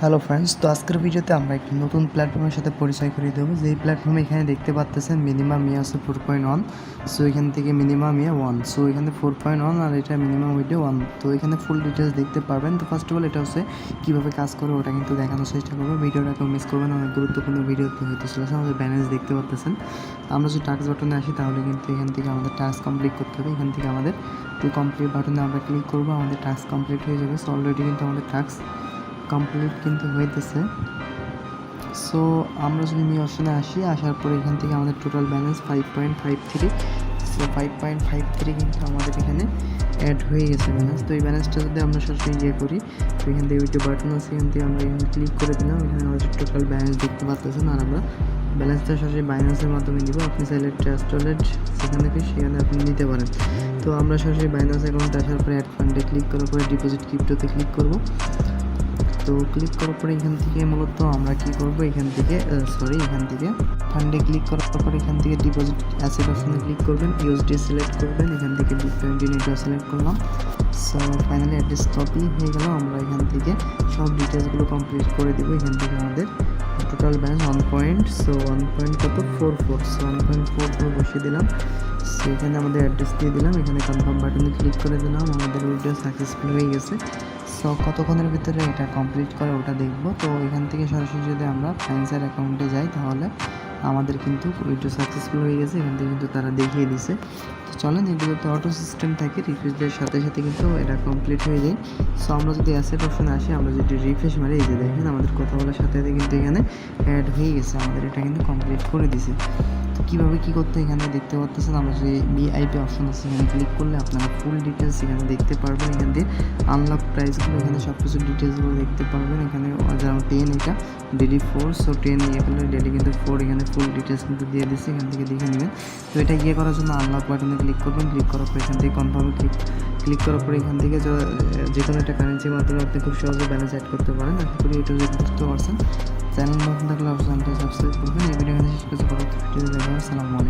Hello friends, তো আজকের ভিডিওতে আমরা একটি নতুন প্ল্যাটফর্মের সাথে পরিচয় করিয়ে দেবো। যেই প্ল্যাটফর্মে এখানে দেখতে পাচ্ছেন মিনিমাম ইয়ে আছে 4.1। সো এখান থেকে মিনিমাম ইয়ে 1। সো এখানে 4.1 আর এটা মিনিমাম উইডো 1। তো এখানে ফুল ডিটেলস দেখতে পারবেন। তো ফার্স্ট অফ অল এটা হচ্ছে কীভাবে কাজ করে ওটা কিন্তু দেখানোর চেষ্টা করবো। ভিডিওটা কেউ মিস করবেন, অনেক গুরুত্বপূর্ণ ভিডিও হতে চলেছে। আমাদের ব্যালেন্স দেখতে পাচ্ছেন। আমরা যদি টাস্ক বাটনে আসি তাহলে কিন্তু এখান থেকে আমাদের টাস্ক কমপ্লিট করতে হবে। এখান থেকে আমাদের টু কমপ্লিট বাটনে আমরা ক্লিক করবো, আমাদের টাস্ক কমপ্লিট হয়ে যাবে। সো অলরেডি কিন্তু আমাদের টাস্ক কমপ্লিট কিন্তু হইতেছে। সো আমরা যদি মি অপশনে আসার পরে এখান থেকে আমাদের টোটাল ব্যালেন্স 5.53। সো 5.53 কিন্তু আমাদের এখানে অ্যাড হয়ে গেছে ব্যালেন্স। তো এই ব্যালেন্সটা যদি আমরা সরাসরি ইয়ে করি, তো এখান থেকে ওইটা বাটন আছে, এখান থেকে আমরা এখানে ক্লিক করে দিলাম। এখানে আমাদের টোটাল ব্যালেন্স দেখতে পাচ্ছেন। আর আমরা ব্যালেন্সটা সরাসরি বাইন্যান্সের মাধ্যমে দিব। আপনি চাইলে ট্রাস্ট ওয়ালেট সেখানে আপনি নিতে পারেন। তো আমরা সরাসরি বাইন্যান্স অ্যাকাউন্টে আসার পরে অ্যাড ফান্ডে ক্লিক করার পরে ডিপোজিট ক্রিপ্টোতে ক্লিক করব। তো ক্লিক করার পরে এখান থেকে মূলত আমরা কি করব, এখান থেকে ফান্ডে ক্লিক করার পরে এখান থেকে ডিপোজিট অ্যাসেট অপশনে ক্লিক করবেন, ইউএসডি সিলেক্ট করবেন, এখান থেকে BIT নেটওয়ার্ক সিলেক্ট করলাম। সো ফাইনালি অ্যাড্রেস কপি হয়ে গেল। আমরা এখান থেকে সব ডিটেলসগুলো কমপ্লিট করে দিব। এখান থেকে আমাদের টোটাল ব্যালেন্স 1.44। সো 1.44 বসিয়ে দিলাম। সো এখানে আমাদের অ্যাড্রেস দিয়ে দিলাম, এখানে কনফার্ম বাটনে ক্লিক করে দিলাম। আমাদের উইথড্র সাকসেসফুল হয়ে গেছে। সো কতক্ষণের ভিতরে এটা কমপ্লিট করে ওটা দেখব। তো এখান থেকে সরাসরি যদি আমরা ফাইন্যান্সের অ্যাকাউন্টে যাই তাহলে আমাদের কিন্তু উইথড্র সাকসেসফুল হয়ে গেছে। এখান থেকে কিন্তু তারা দেখিয়ে দিছে। তো চলেন, এগুলোতে অটো সিস্টেম থাকে, রিফ্রেশের সাথে সাথে কিন্তু এটা কমপ্লিট হয়ে যায়। সো আমরা যদি অ্যাসেট অপশনে আসি, আমরা যদি রিফ্রেশ মারি, এই যে দেখেন আমাদের কথা বলার সাথে সাথে কিন্তু এখানে অ্যাড হয়ে গেছে। আমাদের এটা কিন্তু কমপ্লিট করে দিছে। তো কীভাবে কী করতে এখানে দেখতে পাচ্ছেন। আমরা যে VIP অপশন আছে এখানে ক্লিক করলে আপনারা ফুল ডিটেলস এখানে দেখতে পারবেন। এখান দিয়ে আনলক প্রাইসগুলো এখানে সব কিছু ডিটেলসগুলো দেখতে পারবেন। এখানে যেমন 10 এটা ডেলি 4। সো 10 ইয়ে করলে ডেলি কিন্তু 4। এখানে ফুল ডিটেলস কিন্তু দিয়ে দিচ্ছে, এখান থেকে দেখে নেবেন। তো এটা ইয়ে করার জন্য আনলক বাটনে ক্লিক করবেন। ক্লিক করার পর এখান থেকে কনফার্মে ক্লিক করার পর এখান থেকে যে কোনো একটা কারেন্সির মাধ্যমে আপনি খুব সহজে ব্যালেন্স অ্যাড করতে পারেন। আশা করি এটা যদি বুঝতে পারছেন। চ্যানেল নতুন থাকলে অবশ্যই চ্যানেলটা সাবস্ক্রাইব করবেন। এই ভিডিও এখানে শেষ করছি। পরবর্তী ভিডিওতে দেখা হবে। আসসালামু আলাইকুম।